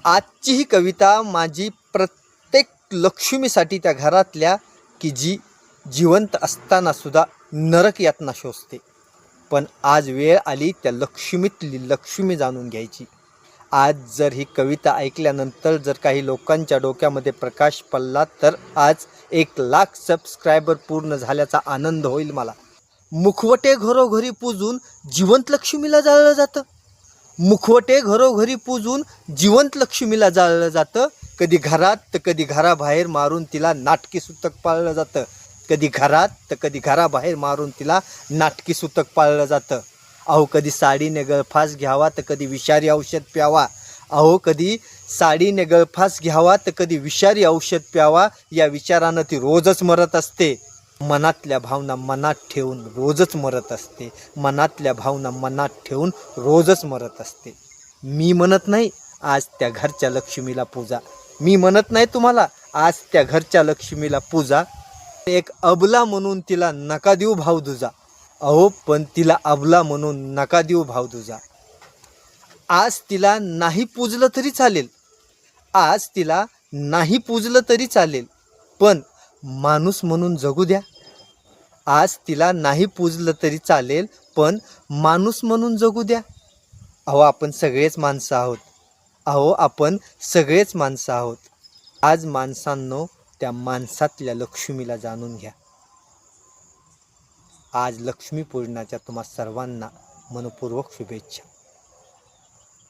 आजची ही कविता माझी प्रत्येक लक्ष्मीसाठी, त्या घरातल्या की जी जिवंत असताना सुद्धा नरक यातना शोषते. पण आज वेळ आली त्या लक्ष्मीतली लक्ष्मी जाणून घ्यायची. आज जर ही कविता ऐकल्यानंतर जर काही लोकांच्या डोक्यामध्ये प्रकाश पडला तर आज 1,00,000 सबस्क्रायबर पूर्ण झाल्याचा आनंद होईल मला. मुखवटे घरोघरी पूजून जिवंत लक्ष्मीला जाळलं जातं. मुखवटे घरोघरी पूजून जिवंत लक्ष्मीला जाळलं जातं. कधी घरात तर कधी घराबाहेर मारून तिला नाटकी सूतक पाळलं जातं. कधी घरात तर कधी घराबाहेर मारून तिला नाटकी सूतक पाळलं जातं. अहो कधी साडीने गळफास घ्यावा तर कधी विषारी औषध प्यावा. अहो कधी साडीने गळफास घ्यावा तर कधी विषारी औषध प्यावा. या विचारानं ती रोजच मरत असते. मनातल्या भावना मनात ठेवून रोजच मरत असते. मनातल्या भावना मनात ठेवून रोजच मरत असते. मी म्हणत नाही आज त्या घरच्या लक्ष्मीला पूजा. मी म्हणत नाही तुम्हाला आज त्या घरच्या लक्ष्मीला पूजा. एक अबला म्हणून तिला नका देऊ भावदुजा. अहो पण तिला अबला म्हणून नका देऊ भावदुजा. आज तिला नाही पूजलं तरी चालेल. आज तिला नाही पूजलं तरी चालेल, पण माणूस म्हणून जगू द्या. आज तिला नाही पूजलं तरी चालेल, पण माणूस म्हणून जगू द्या. अहो आपण सगळेच माणसं आहोत. अहो आपण सगळेच माणसं आहोत. आज माणसांनो त्या माणसातल्या लक्ष्मीला जाणून घ्या. आज लक्ष्मीपूजनाच्या तुम्हा सर्वांना मनपूर्वक शुभेच्छा.